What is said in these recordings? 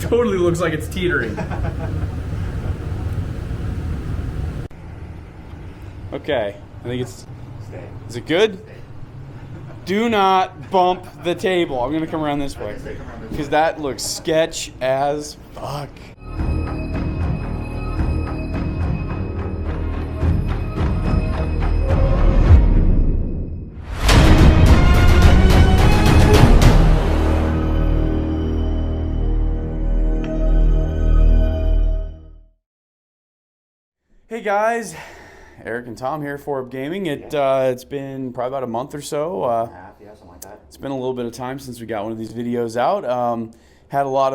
totally looks like it's teetering. Okay, I think it's... Stay. Is it good? Stay. Do not bump the table. I'm going to come around this way. Because that looks sketch as fuck. Hey guys, Eric and Tom here for Orb Gaming. It's been probably about a month or so. Yeah, something like that. It's been a little bit of time since we got one of these videos out. Had a lot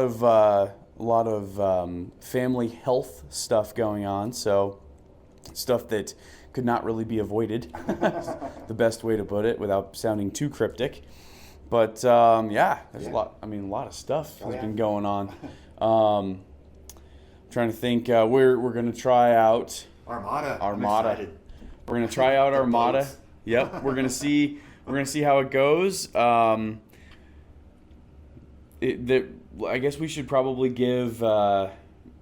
of family health stuff going on, so stuff that could not really be avoided. The best way to put it, without sounding too cryptic. But yeah, there's a lot. I mean, a lot of stuff has been going on. Trying to think. We're gonna try out Armada. We're gonna try out Armada. Yep. We're gonna see how it goes. I guess we should probably give a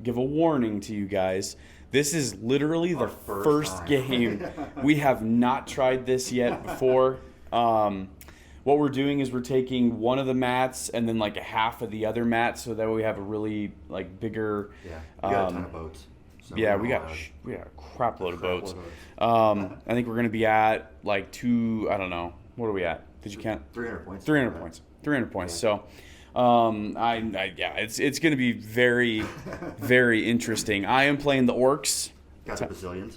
warning to you guys. This is literally the first game. We have not tried this yet before. What we're doing is we're taking one of the mats and then like a half of the other mat, so that we have a really like bigger. Yeah, we got a ton of boats. So yeah, we got a crap load of boats. I think we're gonna be at like I don't know. What are we at? Did you count? 300 points. 300 points. 300 points. Yeah. So, it's gonna be very, very interesting. I am playing the Orcs. Got the Basileans.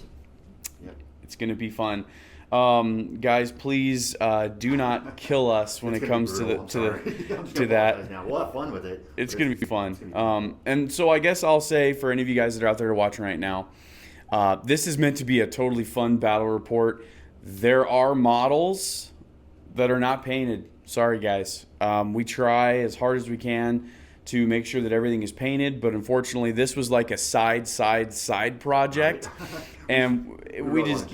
Yeah. It's gonna be fun. Guys, please do not kill us when it comes to that. Now we'll have fun with it. It's gonna be fun. And so I guess I'll say for any of you guys that are out there watching right now, this is meant to be a totally fun battle report. There are models that are not painted. Sorry, guys. We try as hard as we can to make sure that everything is painted, but unfortunately this was like a side project. And we just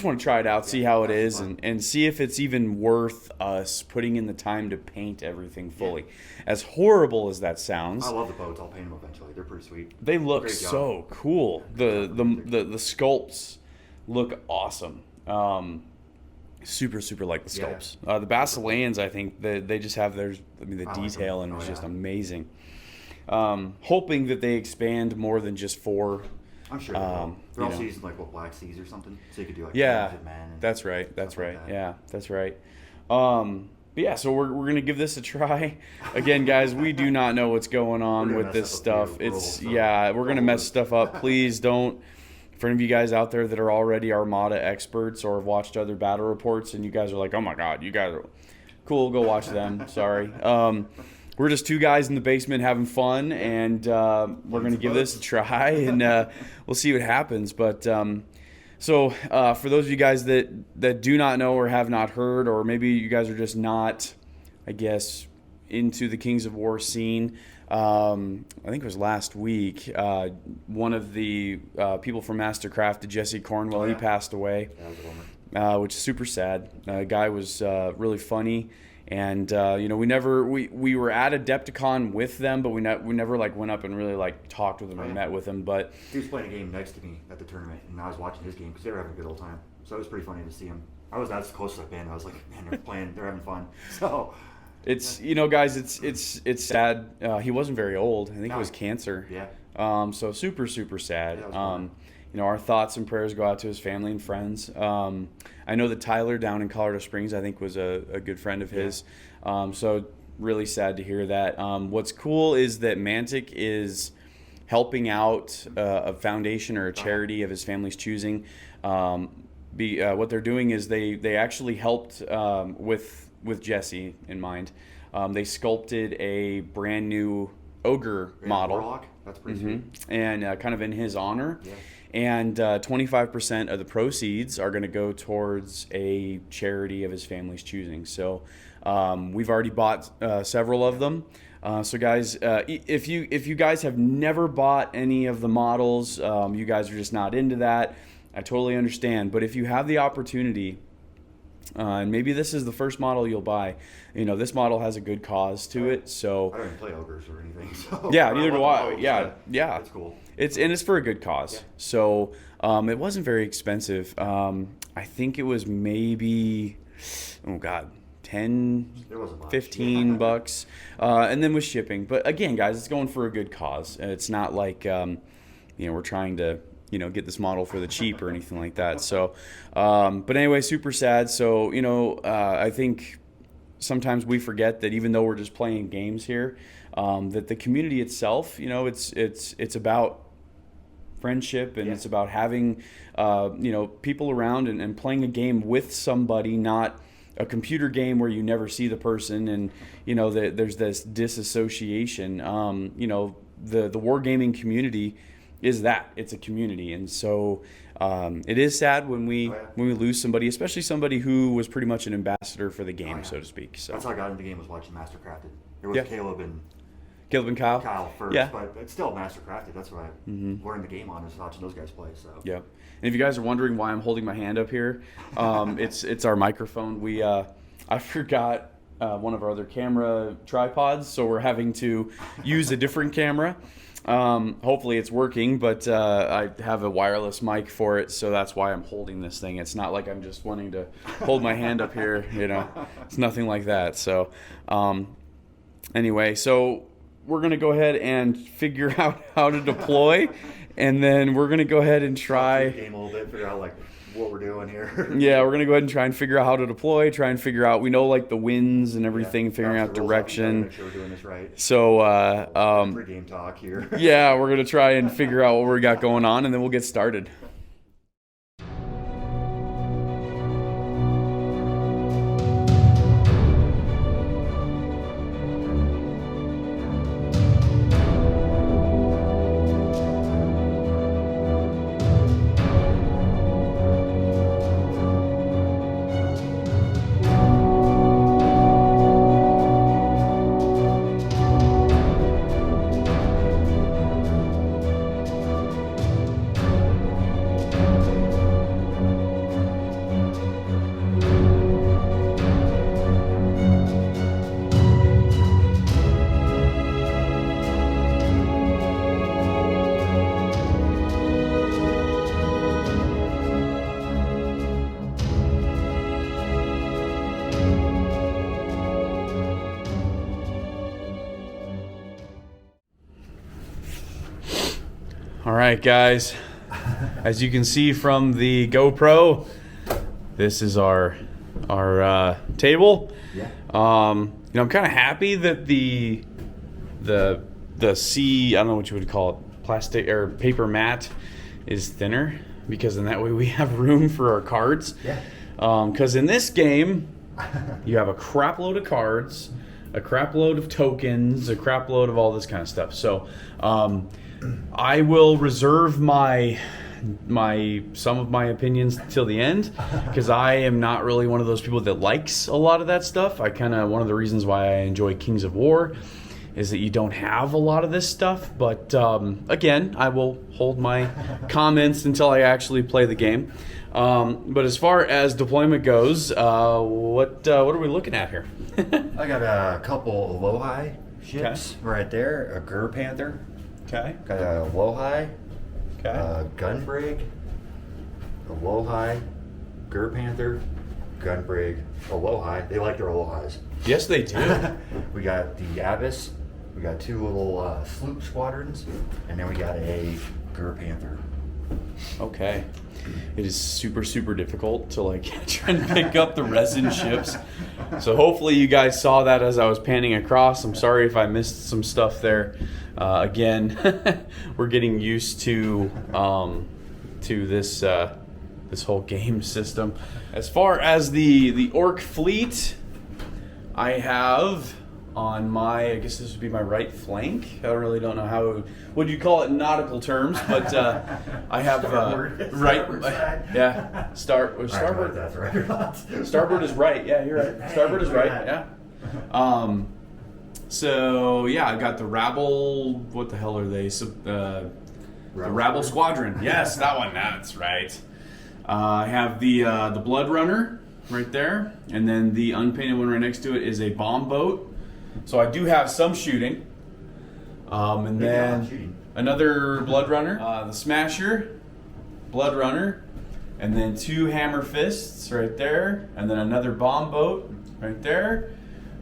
want to try it out, see how it is, and see if it's even worth us putting in the time to paint everything fully. As horrible as that sounds, I love the boats. I'll paint them eventually. They're pretty sweet. They look so cool. The sculpts look awesome. Super like the sculpts. The Basileans, I think they just have the detail and it's just amazing. Hoping that they expand more than just 4. I'm sure they will. They're all seasons like Black Seas or something, so you could do like Man. That's right. Like that. Yeah, that's right. But yeah, so we're gonna give this a try. Again, guys, we do not know what's going on with this stuff. We're gonna mess stuff up. Please don't. For any of you guys out there that are already Armada experts or have watched other battle reports and you guys are like, oh my god, you guys are cool, go watch them. Sorry. We're just 2 guys in the basement having fun, and we're going to give this a try, and we'll see what happens. But so for those of you guys that do not know or have not heard, or maybe you guys are just not, I guess, into the Kings of War scene, I think it was last week, one of the people from Mastercraft, Jesse Cornwell, he passed away, which is super sad. Guy was really funny. And we were at Adepticon with them, but we never like went up and really like talked with them or met with them. But he was playing a game next to me at the tournament, and I was watching his game because they were having a good old time. So it was pretty funny to see him. I was as close as I've been. I was like, man, they're having fun. So it's guys, it's sad. He wasn't very old. I think it was cancer. Yeah. So super sad. Yeah, our thoughts and prayers go out to his family and friends. I know that Tyler down in Colorado Springs, I think, was a good friend of his. So really sad to hear that. What's cool is that Mantic is helping out a foundation or a charity of his family's choosing. What they're doing is they actually helped with Jesse in mind. They sculpted a brand new ogre model. Rock. That's pretty sweet. And kind of in his honor. Yeah. And 25% of the proceeds are going to go towards a charity of his family's choosing. So we've already bought several of them. So guys, if you guys have never bought any of the models, you guys are just not into that, I totally understand. But if you have the opportunity And maybe this is the first model you'll buy. You know, this model has a good cause to it. So I don't even play ogres or anything. So yeah, neither do I. Yeah. That's cool. It's for a good cause. Yeah. So it wasn't very expensive. I think it was maybe, oh God, 10, It wasn't much. 15 bucks. And then with shipping. But again, guys, it's going for a good cause. It's not like, we're trying to, get this model for the cheap or anything like that. So, but anyway, super sad. So, I think sometimes we forget that even though we're just playing games here, that the community itself, it's about friendship, and it's about having, people around and playing a game with somebody, not a computer game where you never see the person, and there's this disassociation. The wargaming community is that it's a community, and so it is sad when we lose somebody, especially somebody who was pretty much an ambassador for the game, so to speak. So that's how I got into the game, was watching Mastercrafted. There was Caleb and Kyle first, but it's still Mastercrafted. That's what I learned the game on, is watching those guys play. So yeah, and if you guys are wondering why I'm holding my hand up here, it's our microphone. I forgot one of our other camera tripods, so we're having to use a different camera. Hopefully it's working, but I have a wireless mic for it, so that's why I'm holding this thing. It's not like I'm just wanting to hold my hand up here, It's nothing like that. So anyway, so we're going to go ahead and figure out how to deploy, and then we're going to go ahead and try the game a little bit, figure out what we're doing here. Yeah, we're going to go ahead and try and figure out how to deploy, try and figure out, we know the winds and everything, figuring out direction. Make sure we're doing this right. So Pre-game talk here. Yeah, we're going to try and figure out what we got going on, and then we'll get started. All right, guys, as you can see from the GoPro, this is our table. Yeah. I'm kind of happy that the I don't know what you would call it, plastic or paper mat is thinner, because in that way we have room for our cards. Yeah. Because in this game, you have a crap load of cards, a crap load of tokens, a crap load of all this kind of stuff. So I will reserve some of my opinions till the end, because I am not really one of those people that likes a lot of that stuff. One of the reasons why I enjoy Kings of War is that you don't have a lot of this stuff. But again, I will hold my comments until I actually play the game. But as far as deployment goes, what are we looking at here? I got a couple Aloha ships right there. A Gur Panther. Okay. Got a Aloha. Okay. A Gunbrig. Aloha. Gur Panther. Gunbrig. Aloha. They like their Alohas. Yes, they do. We got the Abyss. We got two little sloop squadrons. And then we got a Gur Panther. Okay. It is super, super difficult to try and pick up the resin ships. So hopefully you guys saw that as I was panning across. I'm sorry if I missed some stuff there. Again, we're getting used to this whole game system. As far as the Orc fleet, I have on my, I guess this would be my right flank. I really don't know how would you call it in nautical terms, but I have Starboard side. Yeah, starboard. That's right. Starboard is right. Yeah, you're right. Starboard is right. Yeah. So yeah, I got the Rabble. What the hell are they? The Rabble Squadron. Yes, that one. That's right. I have the Blood Runner. right there, and then the unpainted one right next to it is a bomb boat. So I do have some shooting. And then another Blood Runner, the Smasher, Blood Runner, and then 2 Hammer Fists right there, and then another bomb boat right there,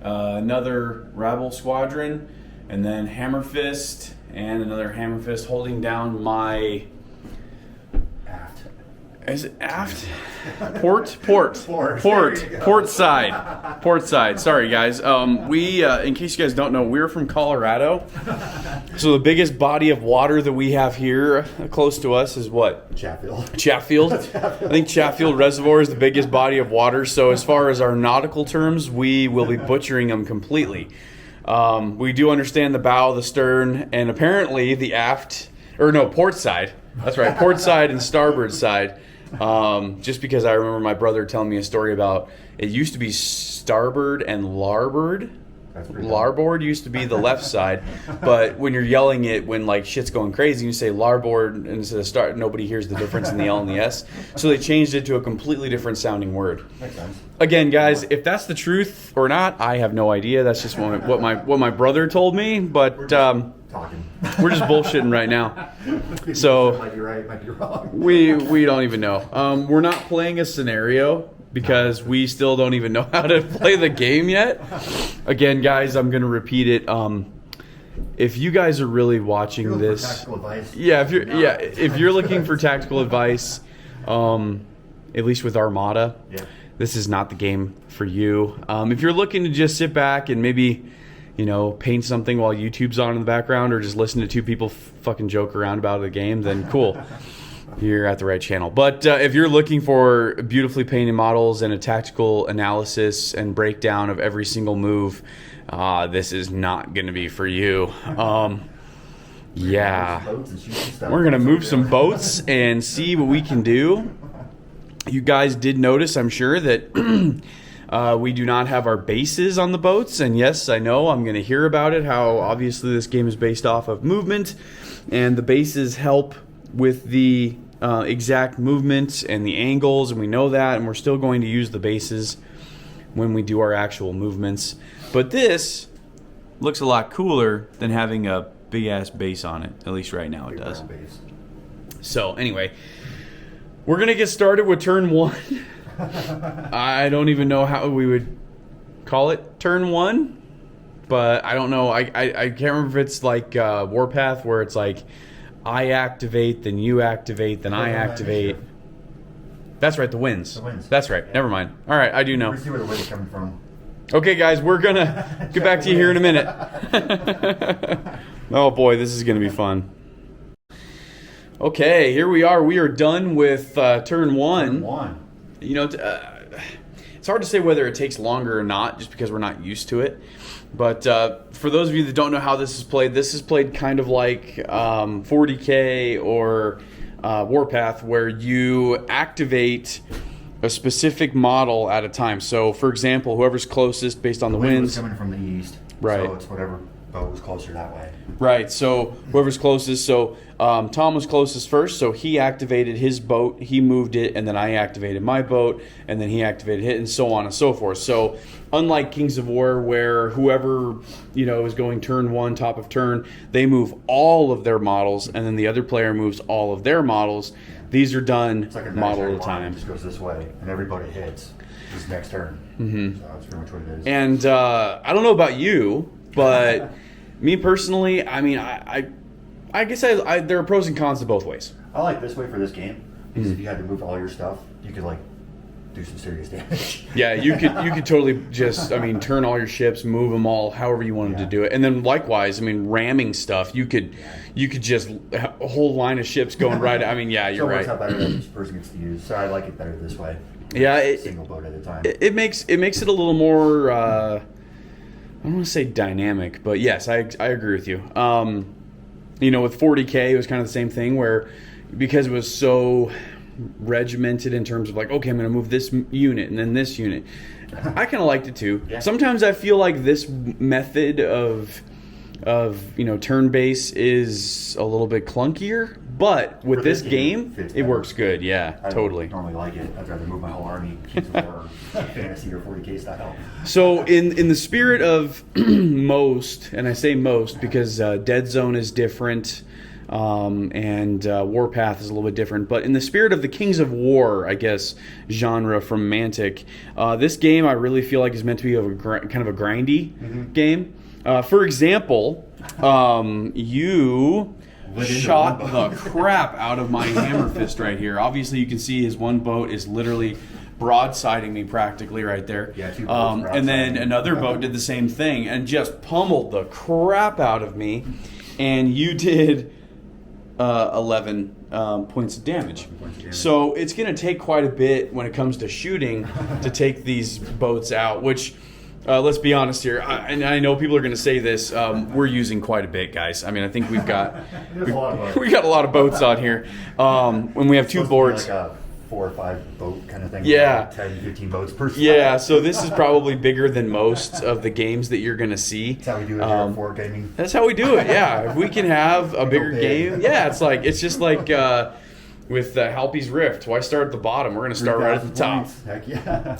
another Rabble Squadron, and then Hammer Fist, and another Hammer Fist holding down my... Aft. Is it aft? Port side. Sorry, guys. We, in case you guys don't know, we're from Colorado. So the biggest body of water that we have here close to us is what? Chatfield. I think Chatfield Reservoir is the biggest body of water. So as far as our nautical terms, we will be butchering them completely. We do understand the bow, the stern, and apparently the port side. That's right, port side and starboard side. Just because I remember my brother telling me a story about it used to be starboard and larboard. Larboard used to be the left side, but when you're yelling it when like shit's going crazy, you say larboard instead of start. Nobody hears the difference in the L and the S, so they changed it to a completely different sounding word. Makes sense. Again, guys, if that's the truth or not, I have no idea. That's just what my brother told me. But talking. We're just bullshitting right now. So might be right, might be wrong. we don't even know. We're not playing a scenario because we still don't even know how to play the game yet. Again, guys, I'm gonna repeat it. If you guys are really watching this, tactical advice. If you're looking for tactical advice, at least with Armada, this is not the game for you. If you're looking to just sit back and maybe, paint something while YouTube's on in the background, or just listen to 2 people fucking joke around about the game, then cool. You're at the right channel. But if you're looking for beautifully painted models and a tactical analysis and breakdown of every single move, this is not going to be for you. Yeah. We're going to move some boats and see what we can do. You guys did notice, I'm sure, that we do not have our bases on the boats. And yes, I know, I'm going to hear about it, how obviously this game is based off of movement. And the bases help with the exact movements and the angles, and we know that, and we're still going to use the bases when we do our actual movements. But this looks a lot cooler than having a big ass base on it. At least right now it does. So anyway, we're gonna get started with turn 1. I don't even know how we would call it turn 1, but I don't know. I can't remember if it's like Warpath, where it's like I activate, then you activate, then I activate. That's right, the winds. That's right. Never mind. All right, I do know. See where the wind's coming from. Okay, guys, we're gonna get back to you here in a minute. Oh boy, this is gonna be fun. Okay, here we are. We are done with turn 1. It's hard to say whether it takes longer or not, just because we're not used to it. But for those of you that don't know how this is played kind of like 40K or Warpath, where you activate a specific model at a time. So, for example, whoever's closest based on the winds. Coming from the east, right? So it's whatever boat was closer that way. Right. So whoever's closest. So Tom was closest first. So he activated his boat. He moved it, and then I activated my boat, and then he activated it, and so on and so forth. So unlike Kings of War, where whoever is going turn 1, top of turn, they move all of their models, and then the other player moves all of their models. These are done it's like a model at a time. It just goes this way, and everybody hits this next turn. Mm-hmm. So that's pretty much what it is. And I don't know about you, but me personally, I mean, I guess there are pros and cons to both ways. I like this way for this game because if you had to move all your stuff, you could do some serious damage. Yeah, you could totally just turn all your ships, move them all, however you wanted to do it, and then likewise, ramming stuff, you could just a whole line of ships going right. You're right. How better each person gets to use. So I like it better this way. Yeah, single boat at a time. It makes it a little more. I don't want to say dynamic, but yes, I agree with you. With 40K, it was kind of the same thing where because it was so regimented in terms of okay, I'm going to move this unit and then this unit. I kind of liked it too. Yeah. Sometimes I feel like this method of of turn base is a little bit clunkier, but with this game, it works good. Yeah, I totally. don't normally like it. I'd rather move my whole army, keep some more fantasy or 40k style. So in the spirit of most, and I say most because Dead Zone is different, and Warpath is a little bit different, but in the spirit of the Kings of War, I guess, genre from Mantic, this game I really feel like is meant to be kind of a grindy game. For example, you shot the crap out of my hammer fist right here. Obviously, you can see his one boat is literally broadsiding me practically right there. Yeah, 2 boats and then another boat did the same thing and just pummeled the crap out of me. And you did 11 points of damage. So it's going to take quite a bit when it comes to shooting to take these boats out, which... let's be honest here, and I know people are going to say this. We're using quite a bit, guys. I mean, I think we've got we got a lot of boats on here. When we have 2 boards, like a 4 or 5 boat kind of thing. Yeah, 10, 15 boats per side. Yeah, so this is probably bigger than most of the games that you're going to see. That's how we do it here for gaming. That's how we do it. Yeah, if we can have a bigger game, yeah, it's just like with Halpy's Rift. Why start at the bottom? We're going to start right at the top. Heck yeah.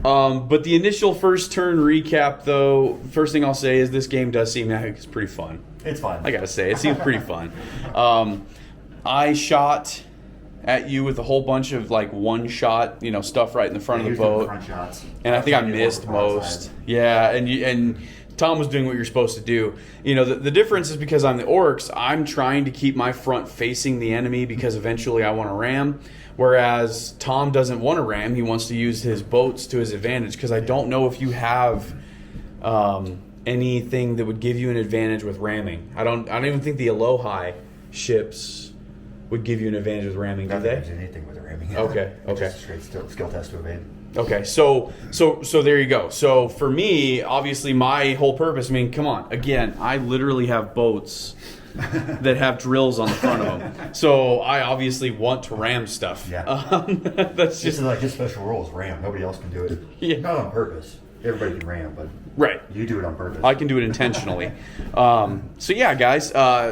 But the initial first turn recap, though, first thing I'll say is this game does seem like it's pretty fun. It's fun. I gotta say, it seems pretty fun. I shot at you with a whole bunch of like one-shot, stuff right in the front of the boat, and I think I missed most. Yeah, and Tom was doing what you're supposed to do. The difference is because I'm the Orcs, I'm trying to keep my front facing the enemy because eventually I want to ram. Whereas Tom doesn't want to ram; he wants to use his boats to his advantage. Because I don't know if you have anything that would give you an advantage with ramming. I don't even think the Aloha ships would give you an advantage with ramming, do they? Anything with ramming. Okay. It's just a straight skill test to evade. Okay, so there you go. So for me, obviously, my whole purpose. I mean, come on. Again, I literally have boats that have drills on the front of them. So I obviously want to ram stuff. Yeah. That's just this is like his special rule is ram. Nobody else can do it. Yeah. Not on purpose. Everybody can ram, but right. You do it on purpose. I can do it intentionally. So yeah, guys,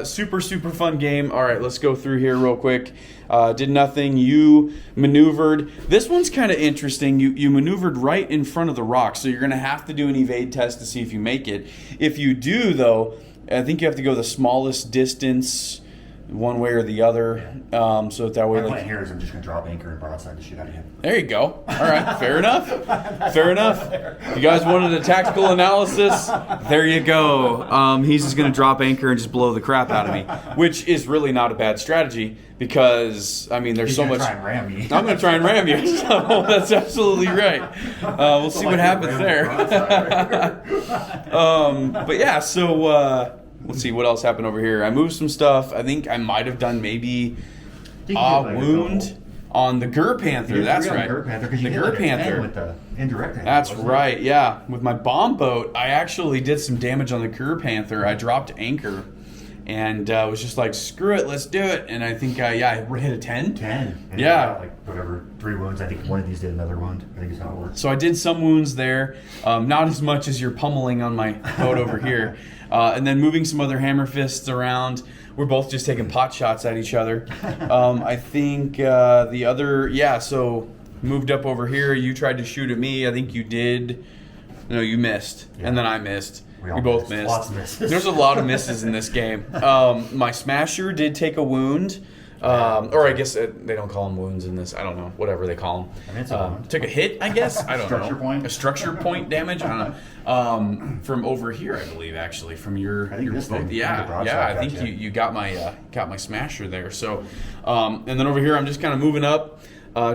super fun game. All right, let's go through here real quick. Did nothing. You maneuvered. This one's kind of interesting. You maneuvered right in front of the rock, so you're going to have to do an evade test to see if you make it. If you do, though, I think you have to go the smallest distance one way or the other, so that way. My plan here is I'm just going to drop anchor and broadside the shit out of him. There you go. All right, fair enough. Fair enough. You guys wanted a tactical analysis? There you go. He's just going to drop anchor and just blow the crap out of me, which is really not a bad strategy because there's He's so much. Try and ram me. I'm going to try and ram you. So that's absolutely right. We'll see what happens there. But yeah, so. Let's see what else happened over here. I moved some stuff. I think I might have done maybe a wound on the Gur Panther. That's right. The Gur Panther. With the indirect angle, that's right. Yeah, with my bomb boat, I actually did some damage on the Gur Panther. I dropped anchor, and was just like, screw it, let's do it. And I think I hit a 10. 10. And yeah. Like whatever, 3 wounds. I think one of these did another wound. I think is how it works. So I did some wounds there, not as much as you're pummeling on my boat over here. And then moving some other hammer fists around. We're both just taking pot shots at each other. I think the other, so moved up over here. You tried to shoot at me. I think you did. No, you missed. Yeah. And then I missed. We both missed. Lots of misses. There's a lot of misses in this game. My smasher did take a wound. Or I guess they don't call them wounds in this. I don't know. Whatever they call them. Took a hit, I guess. I don't know. Structure point? A structure point damage? I don't know. From over here, I believe, actually. From your this boat. thing. Yeah. I think you got my smasher there. So, and then over here, I'm just kind of moving up,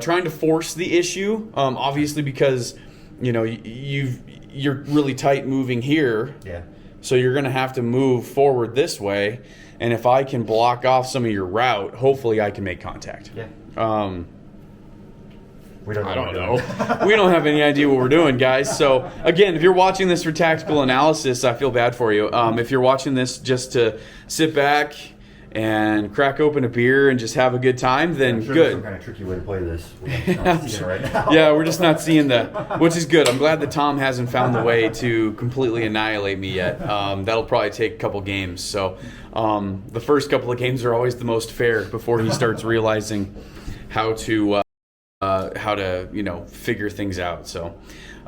trying to force the issue. Obviously, because you're really tight moving here. Yeah. So you're going to have to move forward this way. And if I can block off some of your route, hopefully I can make contact. Yeah. I don't know. We don't have any idea what we're doing, guys. So, again, if you're watching this for tactical analysis, I feel bad for you. If you're watching this just to sit back and crack open a beer and just have a good time, then I'm sure good. There's some kind of tricky way to play this. We're just not seeing it right now. Yeah, we're just not seeing that, which is good. I'm glad that Tom hasn't found the way to completely annihilate me yet. That'll probably take a couple games. So the first couple of games are always the most fair before he starts realizing how to figure things out. So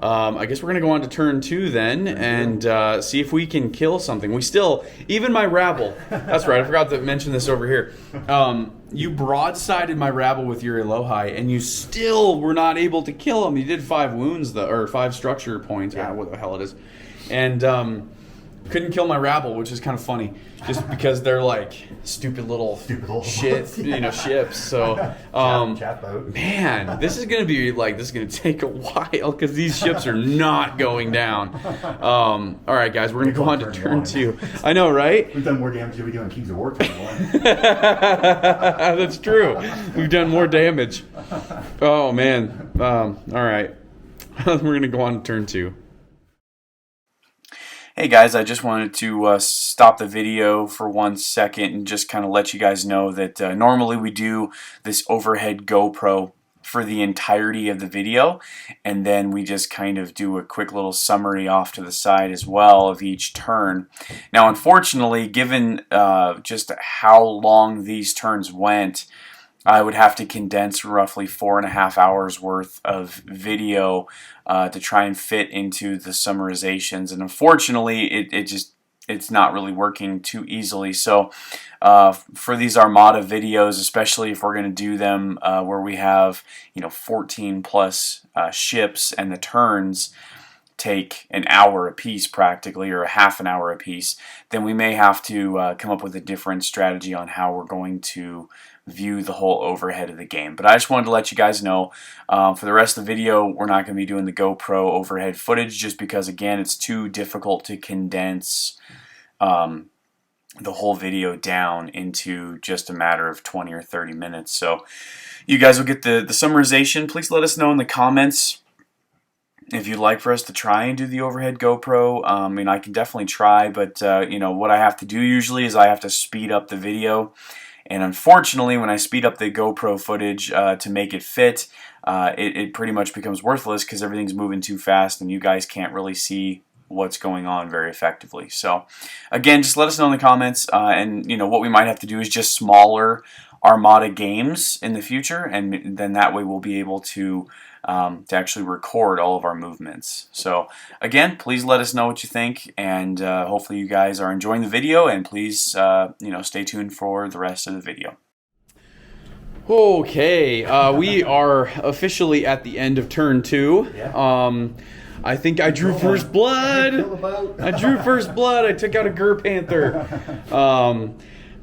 I guess we're going to go on to turn 2 then and see if we can kill something. We still, even my rabble, that's right, I forgot to mention this over here. You broadsided my rabble with your Elohai, and you still were not able to kill him. You did 5 wounds, or 5 structure points, I don't know what the hell it is. And couldn't kill my rabble, which is kind of funny, just because they're like stupid little shit, ships. So, chat boat. Man, this is gonna take a while because these ships are not going down. All right, guys, we're gonna go on to turn 2. I know, right? We've done more damage than we do in Kings of War turn 1. That's true. We've done more damage. Oh man. All right, we're gonna go on to turn 2. Hey guys, I just wanted to stop the video for 1 second and just kind of let you guys know that normally we do this overhead GoPro for the entirety of the video, and then we just kind of do a quick little summary off to the side as well of each turn. Now unfortunately, given just how long these turns went, I would have to condense roughly 4.5 hours worth of video to try and fit into the summarizations, and unfortunately it's not really working too easily. So for these Armada videos, especially if we're going to do them where we have 14 plus ships and the turns take an hour a piece practically, or a half an hour a piece, then we may have to come up with a different strategy on how we're going to view the whole overhead of the game. But I just wanted to let you guys know for the rest of the video we're not going to be doing the GoPro overhead footage, just because again it's too difficult to condense the whole video down into just a matter of 20 or 30 minutes. So you guys will get the summarization. Please let us know in the comments if you'd like for us to try and do the overhead GoPro. I mean, I can definitely try, but what I have to do usually is I have to speed up the video. And unfortunately, when I speed up the GoPro footage to make it fit, it pretty much becomes worthless because everything's moving too fast and you guys can't really see what's going on very effectively. So again, just let us know in the comments, and what we might have to do is just smaller Armada games in the future, and then that way we'll be able to actually record all of our movements. So again, please let us know what you think, and hopefully you guys are enjoying the video, and please stay tuned for the rest of the video. Okay, we are officially at the end of turn 2. Yeah. I think I drew first blood. I drew first blood. I took out a Gur Panther.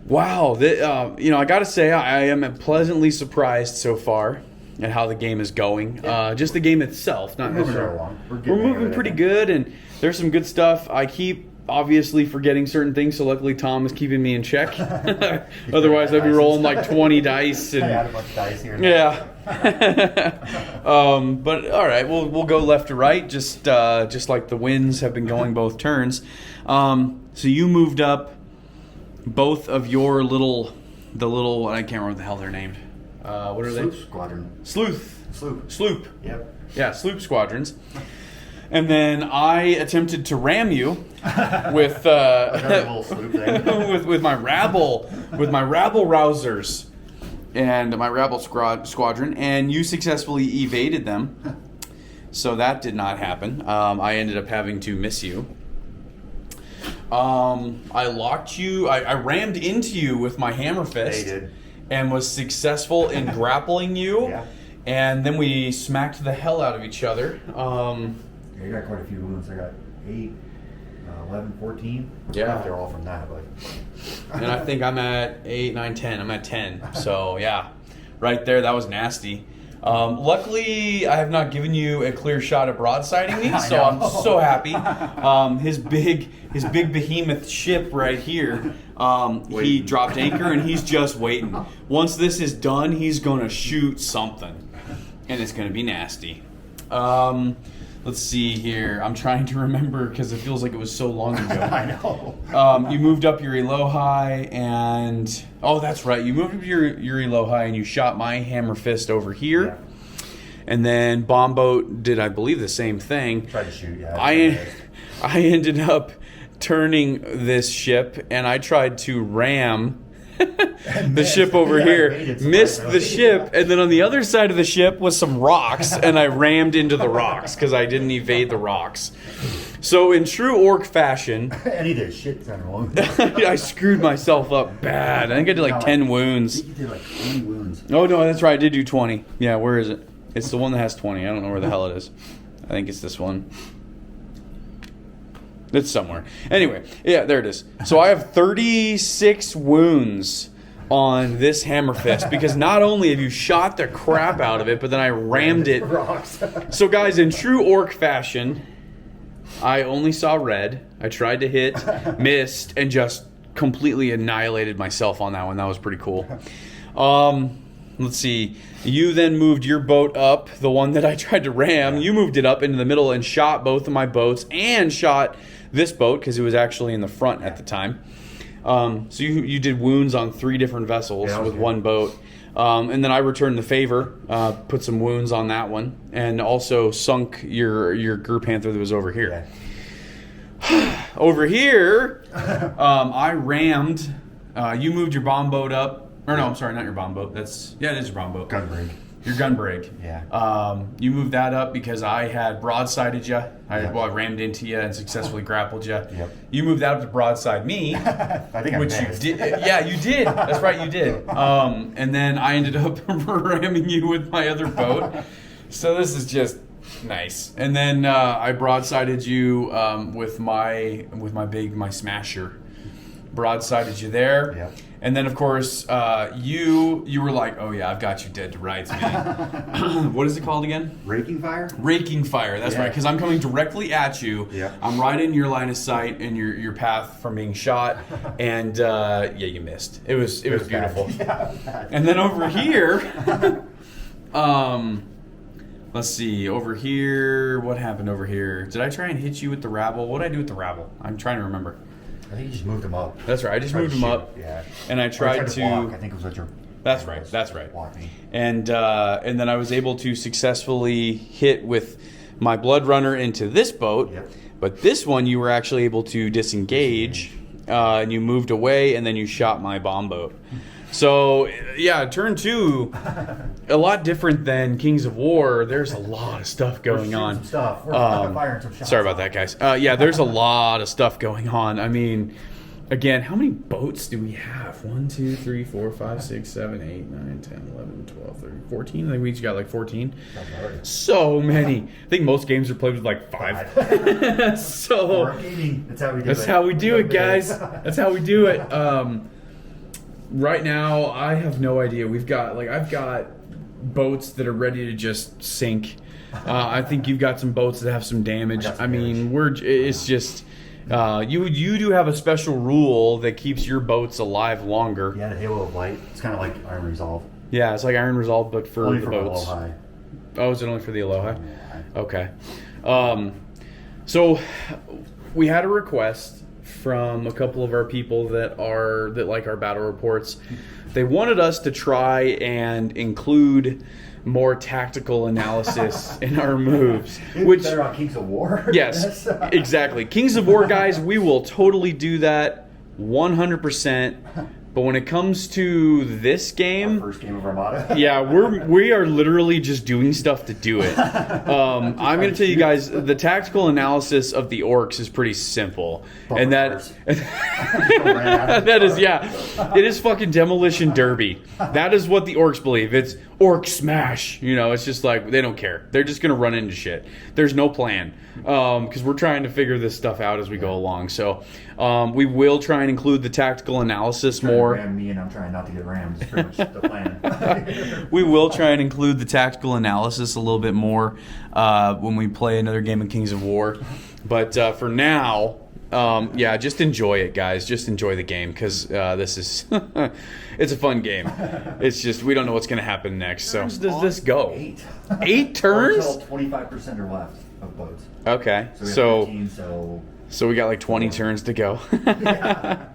Wow, I gotta say I am pleasantly surprised so far at how the game is going. Just the game itself, not necessarily. We're moving pretty good, and there's some good stuff. I keep obviously forgetting certain things, so luckily Tom is keeping me in check. Otherwise, I'd be rolling like 20 dice. And, I had a bunch of dice here. Yeah. But all right, we'll go left to right, just like the winds have been going both turns. So you moved up both of your little I can't remember what the hell they're named. What are they? Squadron. Sloop. Yep. Yeah, sloop squadrons. And then I attempted to ram you with little sloop thing. with my rabble rousers and my rabble squadron, and you successfully evaded them. So that did not happen. I ended up having to miss you. I locked you. I rammed into you with my hammer fist. Yeah, you did. And was successful in grappling you. Yeah. And then we smacked the hell out of each other. You got quite a few wounds. I got 8, 11, 14. Yeah. They're all from that, but. And I think I'm at 8, 9, 10. I'm at 10. So yeah, right there. That was nasty. Luckily, I have not given you a clear shot at broadsiding me, so I'm so happy. His big behemoth ship right here, he dropped anchor and he's just waiting. Once this is done, he's gonna shoot something, and it's gonna be nasty. let's see here. I'm trying to remember because it feels like it was so long ago. I know. You moved up your Elohi and... Oh, that's right. You moved up your Elohi and you shot my hammer fist over here. Yeah. And then Bombboat did, I believe, the same thing. Tried to shoot, yeah. I ended up turning this ship and I tried to ram the ship over here, missed the ship, and then on the other side of the ship was some rocks, and I rammed into the rocks because I didn't evade the rocks. So in true orc fashion, and he did shit ton wrong. I screwed myself up bad. I think I did like 10 wounds. You did like 20 wounds. Oh no, that's right. I did do 20. Yeah, where is it? It's the one that has 20. I don't know where the hell it is. I think it's this one. It's somewhere. Anyway, yeah, there it is. So I have 36 wounds on this hammer fist because not only have you shot the crap out of it, but then I rammed it. So guys, in true orc fashion, I only saw red. I tried to hit, missed, and just completely annihilated myself on that one. That was pretty cool. Let's see. You then moved your boat up, the one that I tried to ram. You moved it up into the middle and shot both of my boats and shot this boat because it was actually in the front at the time. So you did wounds on 3 different vessels with good. one boat. And then I returned the favor, put some wounds on that one, and also sunk your Gur Panther that was over here. Yeah. Over here, I rammed. You moved your bomb boat up. Or no, I'm sorry, not your bomb boat. It is your bomb boat. Gun brig. Your gun brig. Yeah. You moved that up because I had broadsided you. I rammed into you and successfully grappled you. Yep. You moved that up to broadside me. I think I which missed. you did. Yeah, you did. That's right, you did. And then I ended up ramming you with my other boat. So this is just nice. And then I broadsided you with my smasher. Broadsided you there. Yep. And then, of course, you were like, oh, yeah, I've got you dead to rights, man. What is it called again? Raking fire? Raking fire, that's right, because I'm coming directly at you. Yeah. I'm right in your line of sight and your path from being shot. And, you missed. It was beautiful. Yeah, and then over here, let's see, over here, what happened over here? Did I try and hit you with the rabble? What did I do with the rabble? I'm trying to remember. I think you just moved him up. That's right. I just moved him up. Yeah. And I tried to block. I think it was what your. That's right. That's right. Block me. And then I was able to successfully hit with my blood runner into this boat. Yep. But this one you were actually able to disengage, and you moved away, and then you shot my bomb boat. So yeah, turn 2, a lot different than Kings of War. There's a lot of stuff going on. Some stuff. We're firing some shots. Sorry about that, guys. Yeah, there's a lot of stuff going on. I mean, again, how many boats do we have? 1, 2, 3, 4, 5, 6, 7, 8, 9, 10, 11, 12, 13, 14. I think we each got like 14. So many. I think most games are played with like 5. So that's how we do it. That's how we do it, guys. That's how we do it. Right now, I have no idea. I've got boats that are ready to just sink. I think you've got some boats that have some damage. I mean, it's just you do have a special rule that keeps your boats alive longer. Yeah, the Halo of Light. It's kind of like Iron Resolve. Yeah, it's like Iron Resolve, but for only the for boats. Aloha. Oh, is it only for the Aloha? Yeah. Okay. So we had a request from a couple of our people that like our battle reports. They wanted us to try and include more tactical analysis in our moves. Which better on Kings of War. Yes, exactly. Kings of War, guys, we will totally do that 100%. But when it comes to this game, our first game of Armada. Yeah, we are literally just doing stuff to do it. I'm going to tell you guys, the tactical analysis of the Orcs is pretty simple, and that it is fucking demolition derby. That is what the Orcs believe. It's Orc smash. It's just like they don't care. They're just going to run into shit. There's no plan because we're trying to figure this stuff out as we go along. So we will try and include the tactical analysis more. Ram me and I'm trying not to get rammed. It's pretty much the plan. We will try and include the tactical analysis a little bit more when we play another game of Kings of War. But for now, just enjoy it, guys. Just enjoy the game because this is it's a fun game. It's just we don't know what's going to happen next. So does this go? 8. 8 turns? 25% or left. of boats. Okay. So we have So 15, so we got like 20 turns to go. yeah.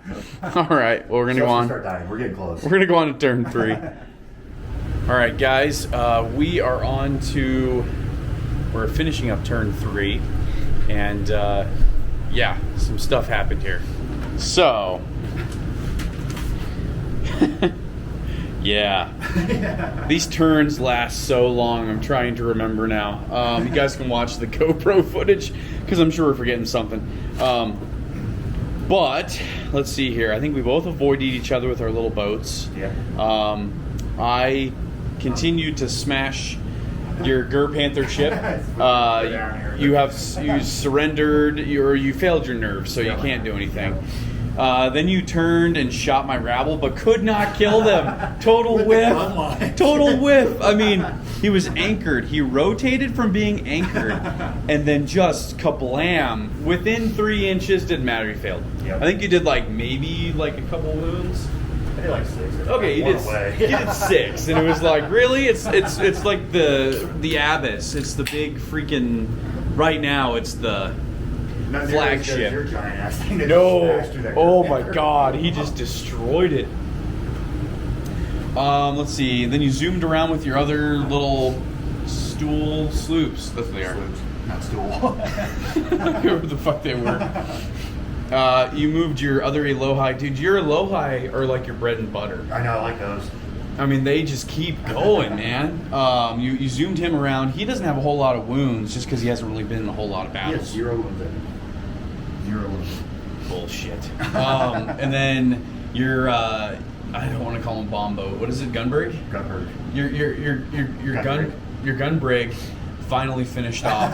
All right. Well, we're gonna go on. Start dying. We're getting close. We're gonna go on to turn 3. All right, guys. We are on to. We're finishing up turn 3, and yeah, some stuff happened here. So. Yeah. These turns last so long. I'm trying to remember now. You guys can watch the GoPro footage because I'm sure we're forgetting something. But let's see here. I think we both avoided each other with our little boats. Yeah. I continued to smash your Gur Panther ship. You surrendered, or you failed your nerves, so you can't do anything. Then you turned and shot my rabble, but could not kill them. Total whiff. Total whiff. I mean, he was anchored. He rotated from being anchored, and then just kablam. Within 3 inches, didn't matter. He failed. Yep. I think you did maybe a couple wounds. I did like 6. Okay, you did 6, and it was like, really? It's like the Abyss. It's the big freaking. Right now, it's the. Flagship. Your giant ass thing that No. smashed through that Oh Gur my Panther. God, he just destroyed it. Let's see. Then you zoomed around with your other little stool sloops. That's what they are. Sloops, not stool. Whoever the fuck they were. You moved your other Elohai. Dude, your Elohai are like your bread and butter. I know, I like those. I mean, they just keep going, man. You zoomed him around. He doesn't have a whole lot of wounds just because he hasn't really been in a whole lot of He has battles. 0 wounds. 0 wounds. Bullshit. And then your I don't want to call him bomb boat. What is it? Gunbrig? Gunbrig. Your gun brig finally finished off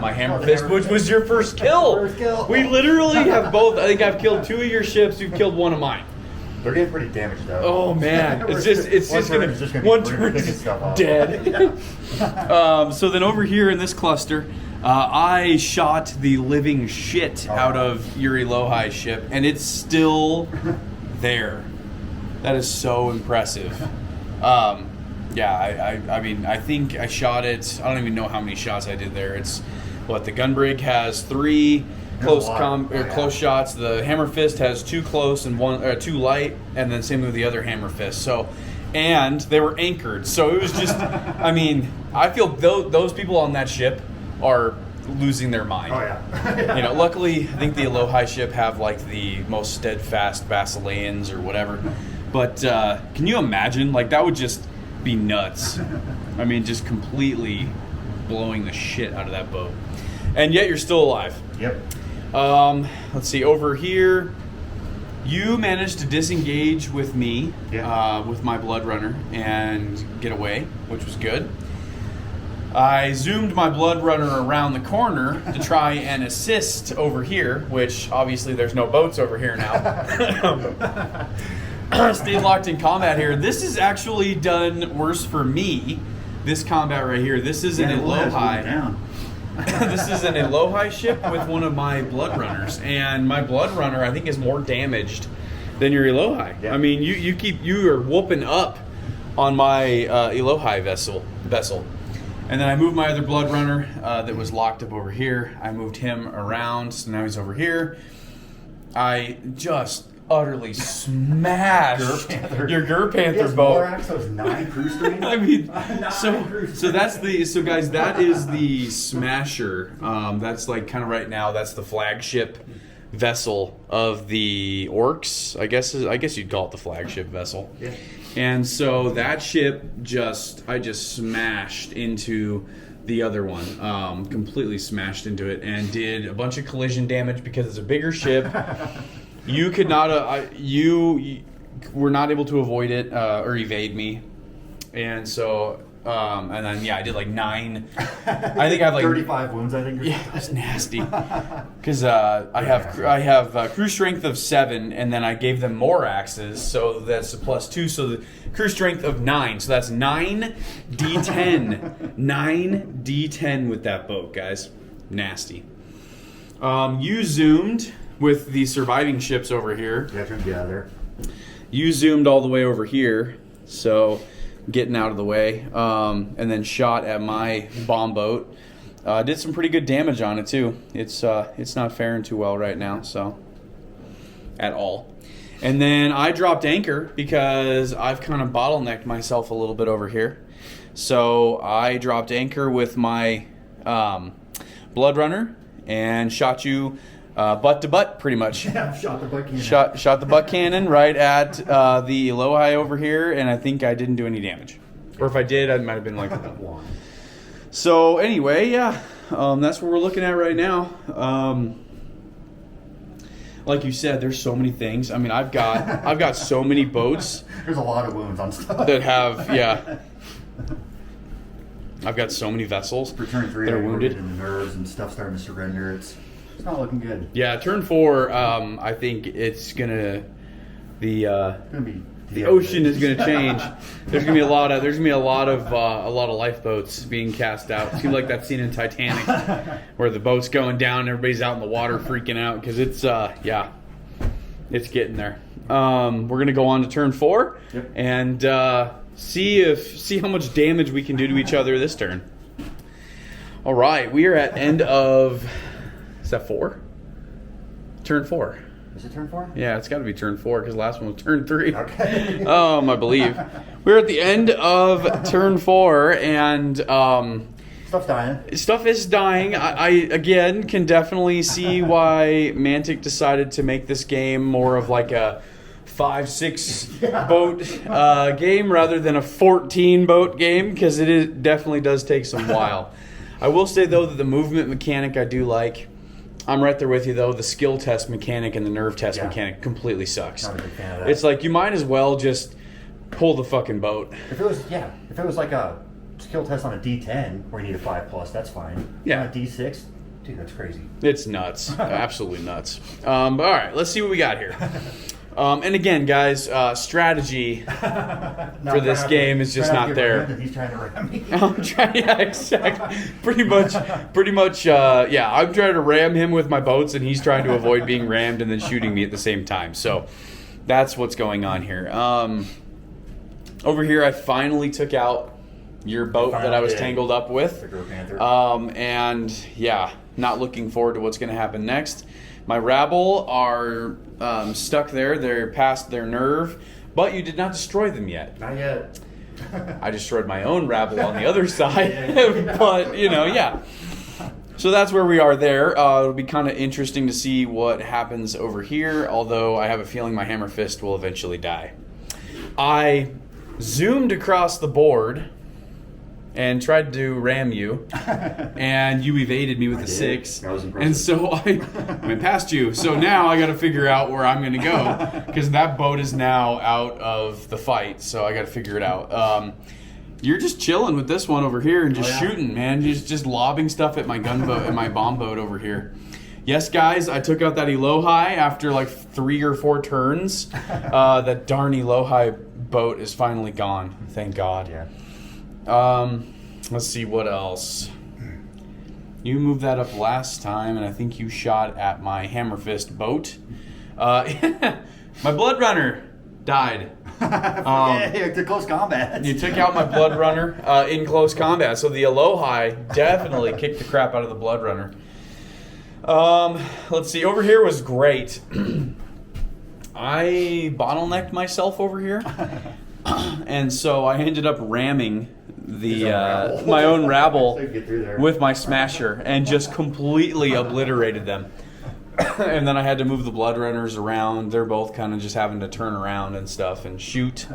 my hammer fist, which was your first kill. First kill. We literally have both. I think I've killed 2 of your ships. You've killed 1 of mine. They're getting pretty damaged though. Oh man, it's just gonna one turn is dead. So then over here in this cluster, I shot the living shit out of your Elohai ship, and it's still there. That is so impressive. Yeah, I mean, I think I shot it. I don't even know how many shots I did there. It's what the gunbrig has 3 close shots. The hammer fist has 2 close and 2 light, and then same with the other hammer fist. So, and they were anchored. So it was just, I mean, I feel those people on that ship are losing their mind. Oh yeah. Luckily, I think the Elohai ship have like the most steadfast Basileans or whatever. But can you imagine? Like that would just be nuts. I mean, just completely blowing the shit out of that boat. And yet you're still alive. Yep. Let's see, over here, you managed to disengage with me, with my Blood Runner, and get away, which was good. I zoomed my Blood Runner around the corner to try and assist over here, which obviously there's no boats over here now. Stayed locked in combat here. This is actually done worse for me, this combat right here. This is an Elohai. This is an Elohai ship with one of my Blood Runners, and my Blood Runner I think is more damaged than your Elohai. Yeah. I mean, you are whooping up on my Elohai vessel, and then I moved my other Blood Runner that was locked up over here. I moved him around, so now he's over here. I just utterly smashed your Gur Panther boat. So it's 9 crew strings. I mean, so guys, that is the Smasher. That's like kind of right now. That's the flagship vessel of the Orcs. I guess you'd call it the flagship vessel. Yeah. And so that ship I just smashed into the other one, completely smashed into it, and did a bunch of collision damage because it's a bigger ship. You could not, you were not able to avoid it or evade me, and so, and then I did like 9. I think I have like 35 wounds. I think. Yeah, that's nasty. Because I have crew strength of 7, and then I gave them more axes, so that's a +2. So the crew strength of 9. So that's 9d10, 9d10 with that boat, guys. Nasty. You zoomed with the surviving ships over here. Yeah, trying to get out of there. You zoomed all the way over here, so getting out of the way, and then shot at my bomb boat. Did some pretty good damage on it too. It's not faring too well right now, so at all. And then I dropped anchor because I've kind of bottlenecked myself a little bit over here. So I dropped anchor with my Blood Runner and shot you butt to butt, pretty much. Yeah, shot the butt cannon. Shot the butt cannon right at the Elohi over here, and I think I didn't do any damage. Or if I did, I might have been like one. So anyway, yeah, that's what we're looking at right now. Like you said, there's so many things. I mean, I've got so many boats. There's a lot of wounds on stuff that have, yeah. I've got so many vessels for turn 3 that are wounded, and the nerves and stuff starting to surrender. It's not looking good. Yeah, turn 4. I think it's gonna the the ocean is gonna change. There's gonna be a lot of lifeboats being cast out. Seems like that scene in Titanic where the boat's going down, and everybody's out in the water freaking out because it's it's getting there. We're gonna go on to turn 4 and see how much damage we can do to each other this turn. All right, we are at end of. Is that 4? Turn 4. Is it turn 4? Yeah, it's got to be turn 4 because the last one was turn 3. Okay. I believe. We're at the end of turn 4, and stuff's dying. Stuff is dying. I again can definitely see why Mantic decided to make this game more of like a 5-6 boat game rather than a 14 boat game, because it definitely does take some while. I will say though that the movement mechanic I do like. I'm right there with you though. The skill test mechanic and the nerve test mechanic completely sucks. Not a big fan of that. It's like you might as well just pull the fucking boat. If it was like a skill test on a D10 where you need a 5+, that's fine. Yeah. On a D6, dude, that's crazy. It's nuts. Absolutely nuts. But all right, let's see what we got here. And again, guys, strategy for this game is just not there. He's trying to ram me. I'm trying, yeah, exactly. Pretty much. I'm trying to ram him with my boats, and he's trying to avoid being rammed and then shooting me at the same time. So that's what's going on here. Over here, I finally took out your boat that I was tangled up with. And yeah, not looking forward to what's going to happen next. My rabble are stuck there. They're past their nerve, but you did not destroy them yet. Not yet. I destroyed my own rabble on the other side, but yeah. So that's where we are there. It'll be kind of interesting to see what happens over here, although I have a feeling my hammer fist will eventually die. I zoomed across the board and tried to ram you, and you evaded me with a 6. That was impressive. And so I went past you. So now I got to figure out where I'm going to go, because that boat is now out of the fight. So I got to figure it out. You're just chilling with this one over here and just shooting, man. Just lobbing stuff at my gunboat and my bomb boat over here. Yes, guys, I took out that Elohi after like 3 or 4 turns. That darn Elohi boat is finally gone. Thank God. Yeah. Let's see what else. You moved that up last time, and I think you shot at my hammer fist boat. My Blood Runner died. To close combat. You took out my Blood Runner in close combat, so the Elohi definitely kicked the crap out of the Blood Runner. Let's see. Over here was great. I bottlenecked myself over here, and so I ended up ramming my own rabble with my smasher and just completely obliterated them. And then I had to move the Blood Runners around. They're both kind of just having to turn around and stuff and shoot.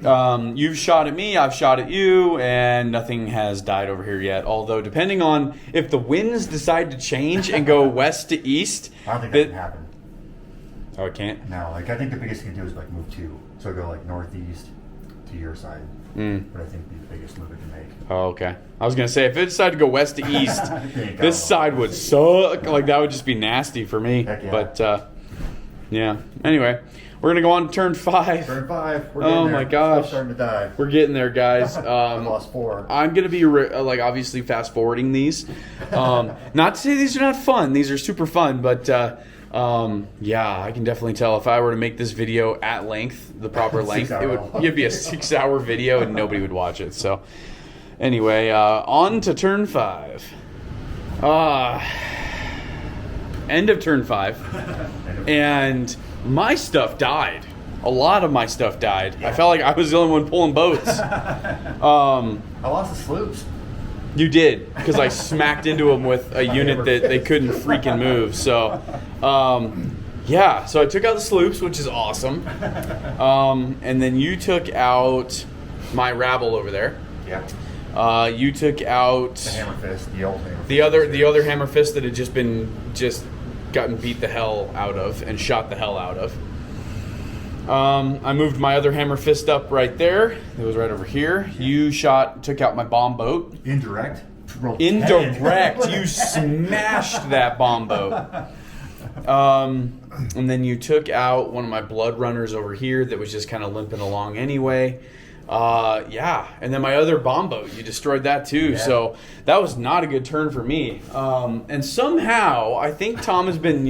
You've shot at me, I've shot at you, and nothing has died over here yet. Although, depending on if the winds decide to change and go west to east, I don't think that can happen. Oh, it can't? No, I think the biggest thing to do is move 2, so go northeast to your side. But I think the biggest move it can make. Oh, okay. I was gonna say if it decided to go west to east, this side would suck. Like that would just be nasty for me. Heck yeah. But yeah. Anyway, we're gonna go on to turn 5. Turn 5. We're getting oh there. my gosh. Stuff's starting to die. We're getting there, guys. I lost 4. I'm gonna be obviously fast forwarding these. Not to say these are not fun. These are super fun, but. Yeah, I can definitely tell if I were to make this video at length, the proper length, it'd be a 6-hour video and nobody would watch it. So anyway, on to turn 5. End of turn 5, and my stuff died. A lot of my stuff died. Yeah. I felt like I was the only one pulling boats. I lost the sloops. You did, because I smacked into them with a unit that they couldn't freaking move. So, yeah. So I took out the sloops, which is awesome. And then you took out my rabble over there. Yeah. You took out the hammer fist, the old hammer fist. The other hammer fist that had just gotten beat the hell out of and shot the hell out of. I moved my other hammer fist up right there. It was right over here. You took out my bomb boat. Indirect. You smashed that bomb boat. And then you took out one of my blood runners over here that was just kind of limping along anyway. Yeah, and then my other bomb boat, you destroyed that too. Yeah. So that was not a good turn for me. And somehow, I think Tom has been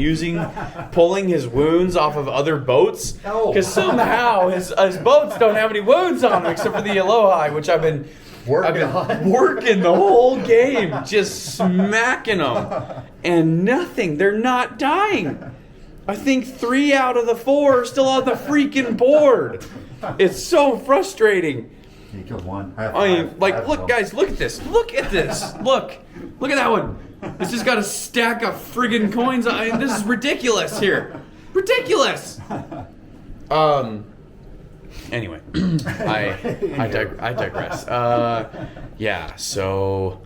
pulling his wounds off of other boats. Because somehow his boats don't have any wounds on them except for the Aloha, which I've been working the whole game, just smacking them. And nothing, they're not dying. I think 3 out of the 4 are still on the freaking board. It's so frustrating. You killed one. Look, guys, look at this. Look at this. Look at that one. It's just got a stack of friggin' coins. This is ridiculous here. Ridiculous. Anyway, I digress. Yeah. So,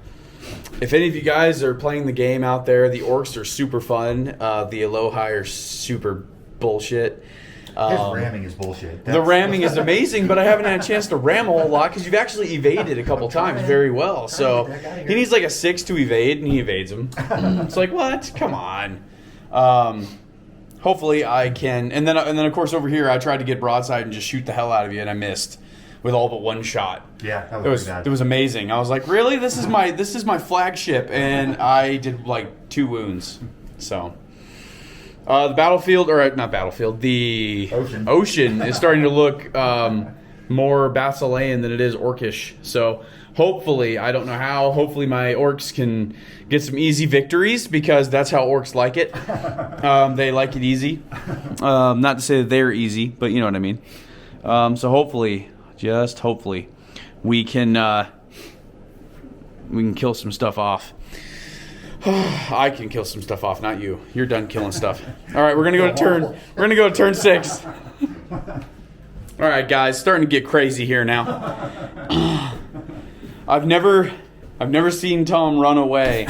if any of you guys are playing the game out there, the Orcs are super fun. The Aloha are super bullshit. His ramming is bullshit. The ramming is amazing, but I haven't had a chance to ram a whole lot because you've actually evaded a couple times very well. So he needs like a 6 to evade, and he evades them. It's like, what? Come on. Hopefully I can. And then of course over here I tried to get broadside and just shoot the hell out of you, and I missed with all but one shot. Yeah, that was bad. It was amazing. I was like, really? This is my flagship, and I did like 2 wounds. So. The battlefield, or not battlefield, the ocean is starting to look more Basilean than it is Orcish. So hopefully, I don't know how, hopefully my Orcs can get some easy victories, because that's how Orcs like it. They like it easy. Not to say that they're easy, but you know what I mean. So hopefully, just hopefully, we can kill some stuff off. I can kill some stuff off, not you. You're done killing stuff. All right, we're gonna go to turn 6. All right, guys, starting to get crazy here now. I've never seen Tom run away,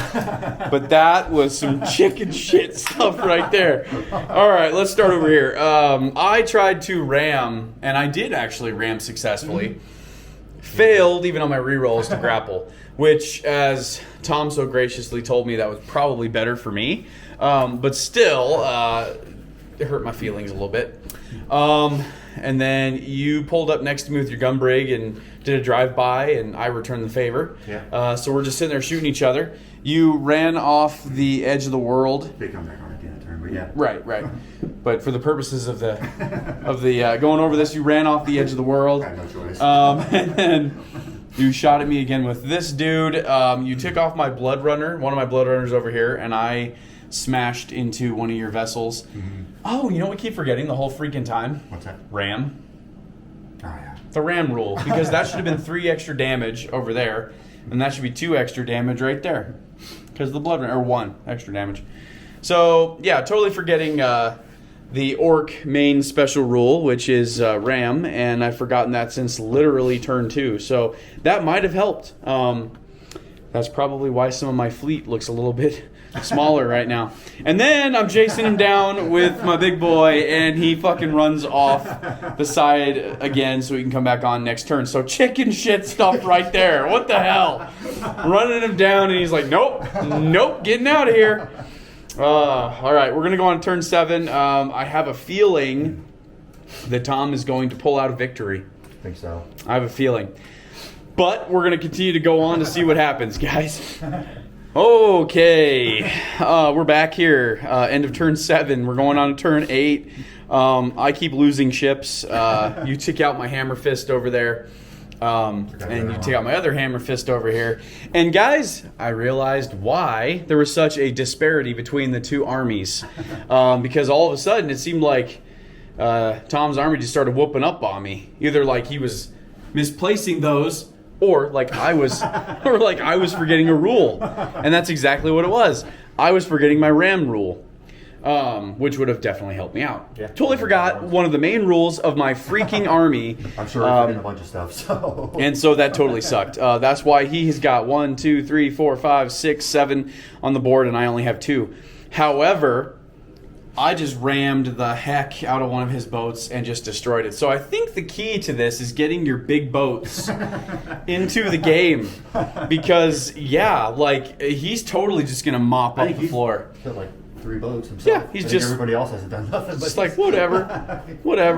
but that was some chicken shit stuff right there. All right, let's start over here. I tried to ram, and I did actually ram successfully. Failed even on my rerolls to grapple, which, as Tom so graciously told me, that was probably better for me. But still, it hurt my feelings a little bit. And then you pulled up next to me with your gun brig and did a drive-by, and I returned the favor. Yeah. So we're just sitting there shooting each other. You ran off the edge of the world. They come back on at the end of the turn, but yeah. Right. But for the purposes of the going over this, you ran off the edge of the world. I had no choice. And then you shot at me again with this dude. You took off my blood runner, one of my blood runners over here, and I smashed into one of your vessels. Mm-hmm. Oh, you know what we keep forgetting the whole freaking time? What's that? Ram. Oh, yeah. The ram rule, because that should have been 3 extra damage over there, and that should be 2 extra damage right there, because the blood runner, or 1 extra damage. So, yeah, totally forgetting the Orc main special rule, which is ram, and I've forgotten that since literally turn 2. So that might have helped. That's probably why some of my fleet looks a little bit smaller right now. And then I'm chasing him down with my big boy, and he fucking runs off the side again so he can come back on next turn. So chicken shit stuff right there. What the hell? Running him down, and he's like, nope, getting out of here. All right, we're going to go on turn 7. I have a feeling that Tom is going to pull out a victory. I think so. I have a feeling. But we're going to continue to go on to see what happens, guys. Okay, we're back here. End of turn 7. We're going on to turn 8. I keep losing ships. You took out my hammer fist over there. And you take out my other hammer fist over here. And guys, I realized why there was such a disparity between the two armies. Because all of a sudden it seemed like Tom's army just started whooping up on me. Either like he was misplacing those, or like I was forgetting a rule. And that's exactly what it was. I was forgetting my ram rule. Which would have definitely helped me out. Yeah. Totally forgot one of the main rules of my freaking army. I'm sure we're forgetting a bunch of stuff. So. And so that totally sucked. That's why he has got 1, 2, 3, 4, 5, 6, 7 on the board, and I only have 2. However, I just rammed the heck out of one of his boats and just destroyed it. So I think the key to this is getting your big boats into the game. Because, yeah, like, he's totally just going to mop up the floor. Like 3 boats himself. Yeah, he's just... Everybody else hasn't done nothing. Just like, whatever,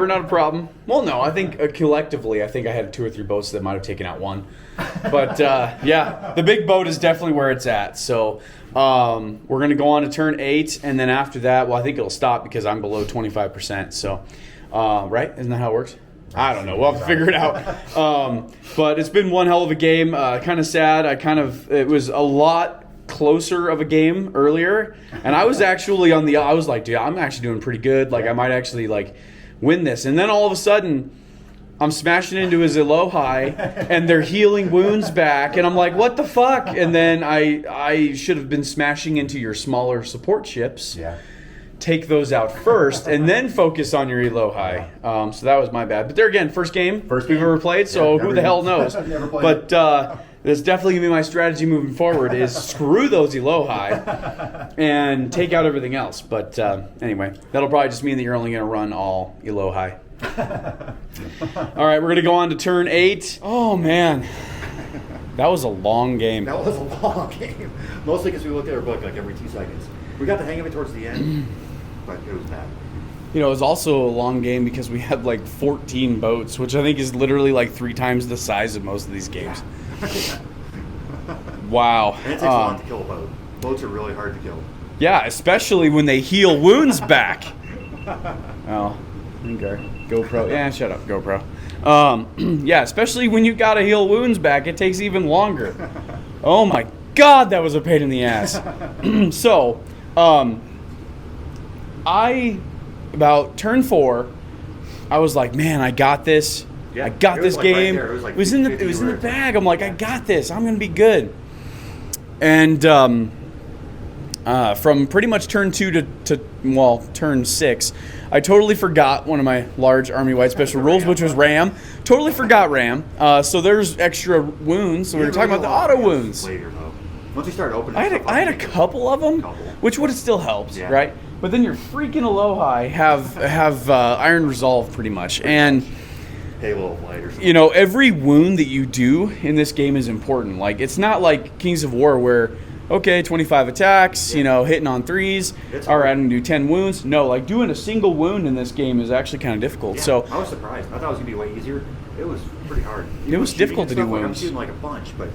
not a problem. Well, no, I think collectively, I think I had 2 or 3 boats that might have taken out 1. But, yeah, the big boat is definitely where it's at. So we're going to go on to turn 8, and then after that, well, I think it'll stop because I'm below 25%. So, right? Isn't that how it works? I don't know. We'll have to figure it out. But it's been one hell of a game. Kind of sad. It was a lot closer of a game earlier, and I was actually I was like, dude, I'm actually doing pretty good. Like, I might actually like win this. And then all of a sudden, I'm smashing into his Elohai, and they're healing wounds back, and I'm like, what the fuck? And then I should have been smashing into your smaller support ships. Yeah. Take those out first, and then focus on your Elohai. So that was my bad. But there again, first game we've ever played, so who the hell knows? But that's definitely going to be my strategy moving forward is screw those Elohai and take out everything else. But anyway, that'll probably just mean that you're only going to run all Elohai. All right, we're going to go on to turn 8. Oh, man. That was a long game. That was a long game. Mostly because we looked at our book like every 2 seconds. We got the hang of it towards the end, but it was bad. You know, it was also a long game because we had like 14 boats, which I think is literally like 3 times the size of most of these games. Wow. And it takes a lot to kill a boat. Boats are really hard to kill. Yeah, especially when they heal wounds back. Oh, okay. GoPro. Yeah, shut up, GoPro. Yeah, especially when you gotta heal wounds back, it takes even longer. Oh my God, that was a pain in the ass. So, about turn 4, I was like, man, I got this. Yeah, I got this game. Right it it was in the bag. I'm like, I got this. I'm gonna be good. And from pretty much turn 2 to turn 6, I totally forgot one of my large army-wide special rules, which was Ram. Totally forgot Ram. So there's extra wounds. So we were talking about the auto wounds. Later, though. Once you start opening, I had a couple of them, which would have still helped, right? But then your freaking Elohai have Iron Resolve pretty much, and Halo of Light or something. You know, every wound that you do in this game is important. Like, it's not like Kings of War where, okay, 25 attacks, you know, hitting on 3s. All right, I'm going to do 10 wounds. No, like, doing a single wound in this game is actually kind of difficult. Yeah, so I was surprised. I thought it was going to be way easier. It was pretty hard. It was difficult to do wounds. I'm shooting like a bunch, but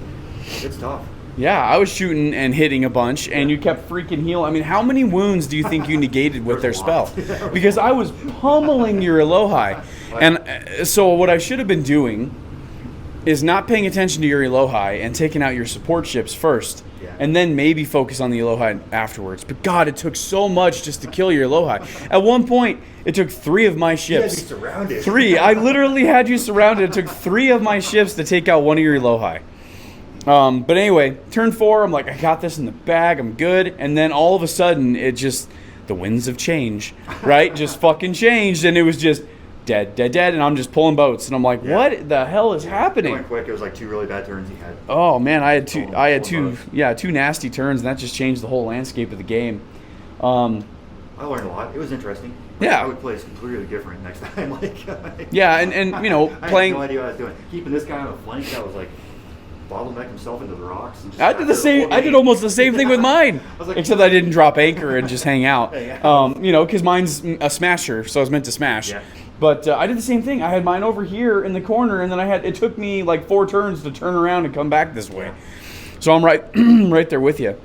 it's tough. Yeah, I was shooting and hitting a bunch, and you kept freaking healing. I mean, how many wounds do you think you negated with their spell? Because I was pummeling your Elohai. And so what I should have been doing is not paying attention to your Elohai and taking out your support ships first, and then maybe focus on the Elohai afterwards. But God, it took so much just to kill your Elohai. At one point, it took 3 of my ships. You had me surrounded. 3. I literally had you surrounded. It took 3 of my ships to take out one of your Elohai. But anyway, turn 4, I'm like, I got this in the bag, I'm good. And then all of a sudden, the winds of change, right? Just fucking changed, and it was just dead, and I'm just pulling boats. And I'm like, what the hell is happening? It went quick. It was like 2 really bad turns he had. Oh, man, I had two nasty turns, and that just changed the whole landscape of the game. I learned a lot. It was interesting. Yeah. I would play completely different next time. Yeah, and you know, playing... I had no idea what I was doing. Keeping this guy on the flank, that was like... bottleneck himself into the rocks. And just I did the same. I did almost the same thing with mine, except I didn't drop anchor and just hang out. You know, because mine's a smasher, so I was meant to smash. Yeah. But I did the same thing. I had mine over here in the corner, and then it took me like 4 turns to turn around and come back this way. So I'm right, right there with you.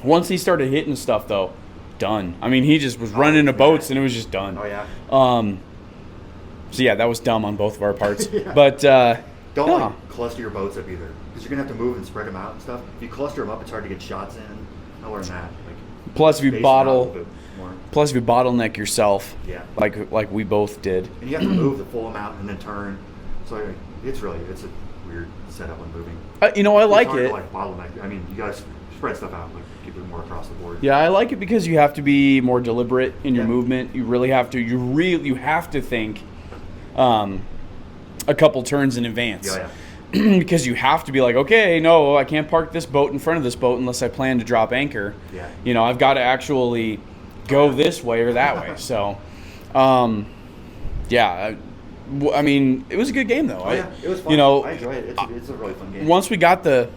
Once he started hitting stuff, though, done. I mean, he just was running into boats, and it was just done. Oh yeah. So yeah, that was dumb on both of our parts. But. Don't Yeah. like cluster your boats up either, because you're gonna have to move and spread them out and stuff. If you cluster them up, it's hard to get shots in. I learned that. Like, Plus, if you space them out a little bottle, bit more. plus if you bottleneck yourself, Yeah. like we both did. And you have to move the full amount and then turn. So it's a weird setup when moving. You know, I like It's hard it. to, like, bottleneck. I mean, you guys spread stuff out, like keep it more across the board. Yeah, I like it because you have to be more deliberate in your Yeah. movement. You really have to. You have to think a couple turns in advance. Yeah, yeah. Because you have to be like, okay, no, I can't park this boat in front of this boat unless I plan to drop anchor. Yeah. You know, I've got to actually go this way or that way. So, yeah. I mean, it was a good game though. Oh, yeah, it was fun. You know, I enjoy it. It's a really fun game. once we got the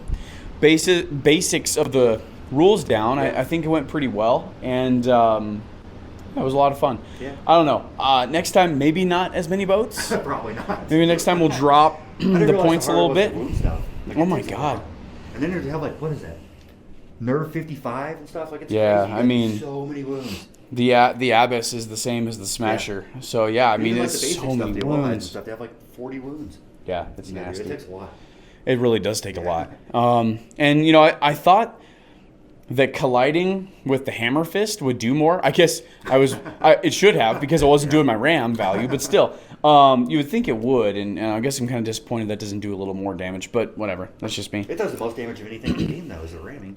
basics of the rules down, Yeah. I think it went pretty well, and it was a lot of fun. Yeah. I don't know. Next time, maybe not as many boats. Probably not. Maybe next time we'll drop I didn't the realize points a how hard little it was bit. to move stuff. Like, Oh it my takes a God. lot. And then they have like, what is that? Nerve 55 and stuff. Like, it's Yeah, crazy. You I got mean, so many wounds. The Abyss is the same as the Smasher. So yeah, I mean, Even, like, it's the basic so stuff, many the Allies and wounds. stuff, they have like 40 wounds. Yeah, it's Yeah, nasty. it takes a lot. It really does take a lot. And you know, I thought that colliding with the hammer fist would do more. I guess it should have, because I wasn't doing my ram value, but still, you would think it would, and I guess I'm kind of disappointed that doesn't do a little more damage, but whatever. That's just me. It does the most damage of anything in the game, though, is the ramming.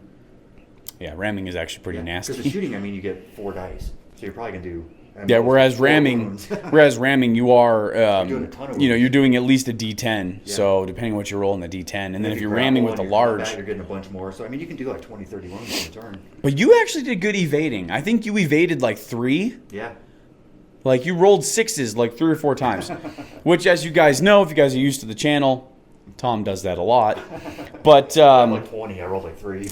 Yeah, ramming is actually pretty nasty. Because the shooting, I mean, you get 4 dice, so you're probably gonna do. I mean, Yeah, whereas 4 ramming, wounds. you are, doing a ton of you know, wounds. you're doing at least a D10. Yeah. So depending on what you're rolling, the D10, and then if you're grapple ramming with and the you're large. combat, you're getting a bunch more. So I mean, you can do like 20, 30 wounds in a turn. But you actually did good evading. I think you evaded like 3. Yeah. Like you rolled 6s like 3 or 4 times, which, as you guys know, if you guys are used to the channel, Tom does that a lot. But I'm like 20. I rolled like 3.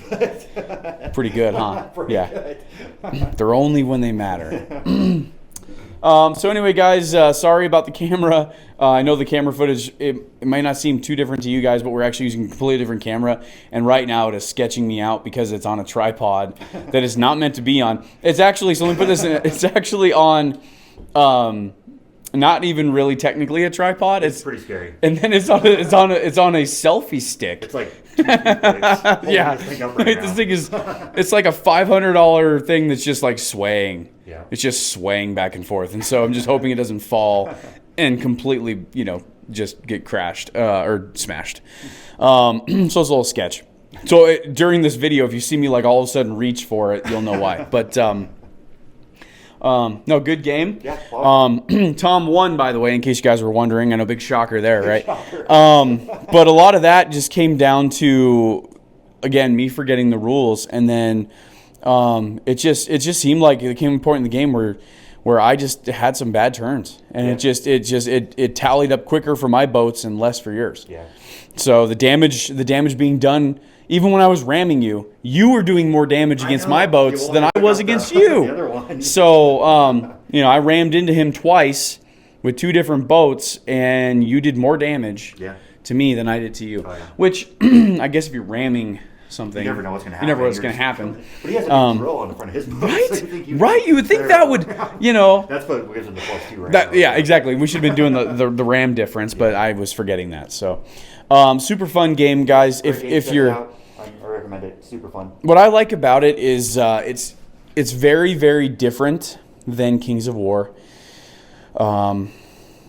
pretty good, huh? Pretty Yeah. good. They're only when they matter. So anyway, guys, sorry about the camera. I know the camera footage, it might not seem too different to you guys, but we're actually using a completely different camera. And right now it is sketching me out because it's on a tripod that is not meant to be on. It's actually, so let me put this in, it's actually on, not even really technically a tripod. It's pretty scary. And then it's on a selfie stick. It's like 2 feet big. Yeah, This thing up right this now. thing is, it's like a $500 thing that's just like swaying. Yeah. It's just swaying back and forth. And so I'm just hoping it doesn't fall and completely, you know, just get crashed or smashed. So it's a little sketch. So during this video, if you see me like all of a sudden reach for it, you'll know why. But no, good game. Yeah, awesome. Tom won, by the way, in case you guys were wondering. I know, big shocker there, right? shocker. But a lot of that just came down to, again, me forgetting the rules, and then it just seemed like it came a point in the game where I just had some bad turns, and it tallied up quicker for my boats and less for yours. Yeah. So the damage being done. Even when I was ramming you, you were doing more damage against know. my boats You than I only was took out against the you. other one. So, you know, I rammed into him twice with 2 different boats, and you did more damage Yeah. to me than I did to you. Oh, yeah. Which, I guess if you're ramming something, You never know what's going to you happen. never know what's You're going to just- happen. But he has a big drill on the front of his boat. Right? So you think Right? You would think that would, you know. That's what gives him the +2 right That, now. yeah, exactly. We should have been doing the ram difference, but I was forgetting that. So, super fun game, guys. Great game, If check you're... it out. I recommend it. Super fun. What I like about it is it's very, very different than Kings of War.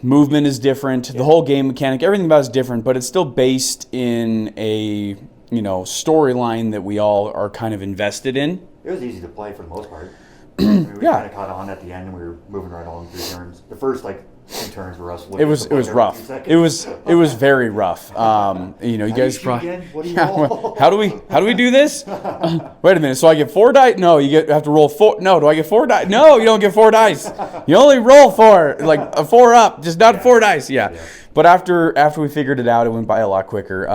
Movement is different. The whole game mechanic, everything about it is different, but it's still based in a, you know, storyline that we all are kind of invested in. It was easy to play for the most part. I mean, we Yeah. kind of caught on at the end, and we were moving right along 3 turns. The first 2 turns were us. It was rough. It was very rough. You know, you How do you guys shoot probably. again? What do you Yeah, roll? how do we do this? Wait a minute. So I get 4 dice? No, you have to roll 4. No, do I get 4 dice? No, you don't get 4 dice. You only roll 4, like a 4 up, just not 4 dice. Yeah. But after we figured it out, it went by a lot quicker.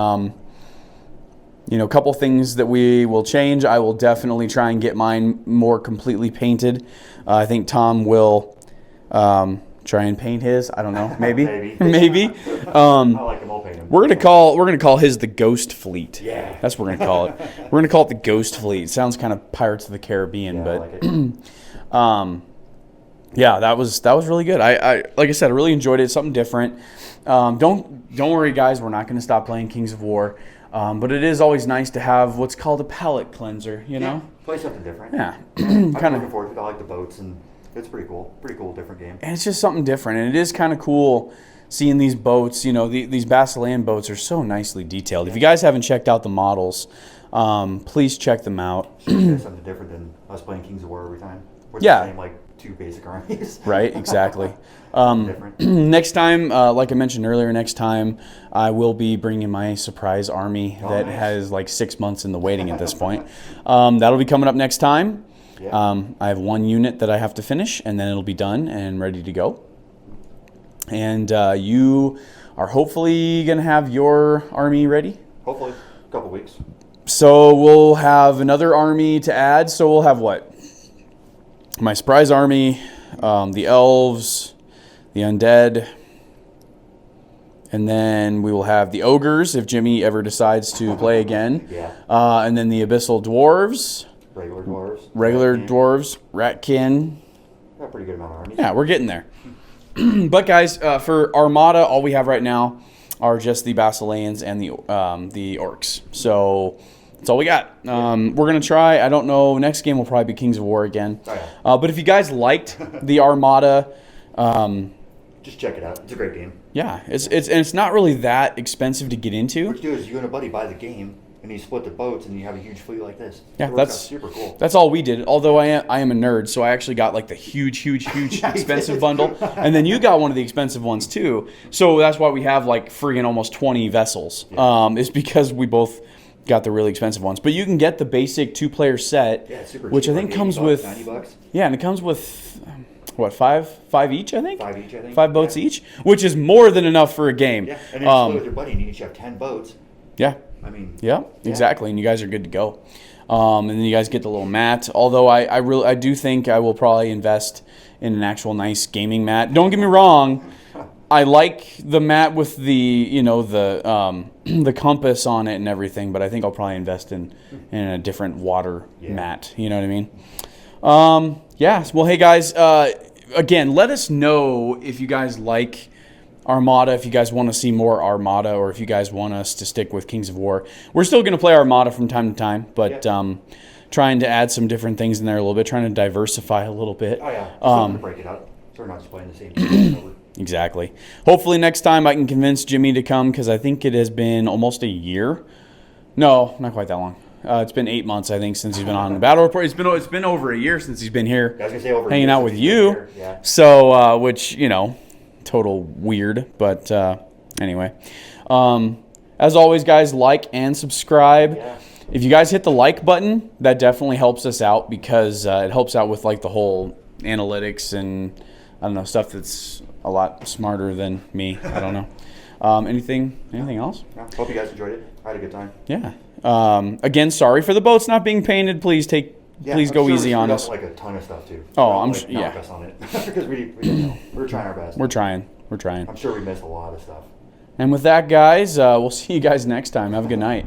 You know, a couple things that we will change. I will definitely try and get mine more completely painted. I think Tom will try and paint his. I don't know. Maybe. Maybe. I like them all painted. We're gonna call his the Ghost Fleet. Yeah. That's what we're gonna call it. We're gonna call it the Ghost Fleet. It sounds kind of Pirates of the Caribbean, Yeah, but I like it. Yeah, that was really good. I like I said, I really enjoyed it. Something different. Don't worry, guys. We're not going to stop playing Kings of War, but it is always nice to have what's called a palate cleanser. You know, play something different. Yeah, I'm kind looking of. forward to it. I like the boats, and it's pretty cool. Pretty cool, different game. And it's just something different, and it is kind of cool seeing these boats. You know, these Basilean boats are so nicely detailed. If you guys haven't checked out the models, please check them out. It's something different than us playing Kings of War every time. We're Yeah. the same, like 2 basic armies. Right, exactly. Different. Next time, like I mentioned earlier, next time I will be bringing my surprise army that nice. has like 6 months in the waiting at this point. That'll be coming up next time. Yeah. I have 1 unit that I have to finish, and then it'll be done and ready to go. And you are hopefully going to have your army ready. Hopefully, a couple weeks. So we'll have another army to add. So we'll have what? My surprise army, the elves, the undead, and then we will have the ogres if Jimmy ever decides to play again. Yeah. And then the abyssal dwarves, Regular dwarves. regular Ratkin. dwarves, ratkin. Got a pretty good amount of armies. Yeah, we're getting there. But guys, for Armada, all we have right now are just the Basileans and the Orcs. So that's all we got. We're going to try, I don't know, next game will probably be Kings of War again. Oh, yeah. But if you guys liked the Armada, Just check it out. It's a great game. yeah, it's not really that expensive to get into. What you do is you and a buddy buy the game, and you split the boats, and you have a huge fleet like this. Yeah, It works out that's super cool. That's all we did. Although I am a nerd, so I actually got like the huge expensive bundle, and then you got one of the expensive ones too. So that's why we have like friggin' almost 20 vessels. Is because we both got the really expensive ones. But you can get the basic 2-player set, Yeah, it's super which cheap, I think like comes 80 with bucks, 90 bucks. yeah, and it comes with what five each? I think 5 each, I think. 5 boats Yeah. each, which is more than enough for a game. Yeah, and then you split with your buddy, and you each have 10 boats. Yeah. I mean, Yeah, exactly, and you guys are good to go. And then you guys get the little mat. Although I do think I will probably invest in an actual nice gaming mat. Don't get me wrong, I like the mat with the the compass on it and everything, but I think I'll probably invest in a different water mat. You know what I mean? Yeah. Well, hey guys, again, let us know if you guys like Armada, if you guys want to see more Armada, or if you guys want us to stick with Kings of War. We're still going to play Armada from time to time, but trying to add some different things in there a little bit, trying to diversify a little bit. oh yeah, something to break it up, so we're not just playing the same game over. Exactly. Hopefully next time I can convince Jimmy to come, because I think it has been almost a year. No, not quite that long. It's been 8 months, I think, since he's been on the battle report. It's been over a year since he's been here, I was gonna say over a hanging year out since with he's been you. here. Yeah. So, which total weird, but anyway. As always, guys, like and subscribe. Yeah. If you guys hit the like button, that definitely helps us out, because it helps out with like the whole analytics and I don't know, stuff that's a lot smarter than me. I don't know. Anything else? Yeah. Hope you guys enjoyed it. I had a good time. Yeah. Again, sorry for the boats not being painted. Please I'm go sure we easy on screwed us. up, like a ton of stuff too. Oh, Don't, I'm like, sure- knock yeah. us on it because we didn't know. We're trying our best. We're trying. I'm sure we missed a lot of stuff. And with that, guys, we'll see you guys next time. Have a good night.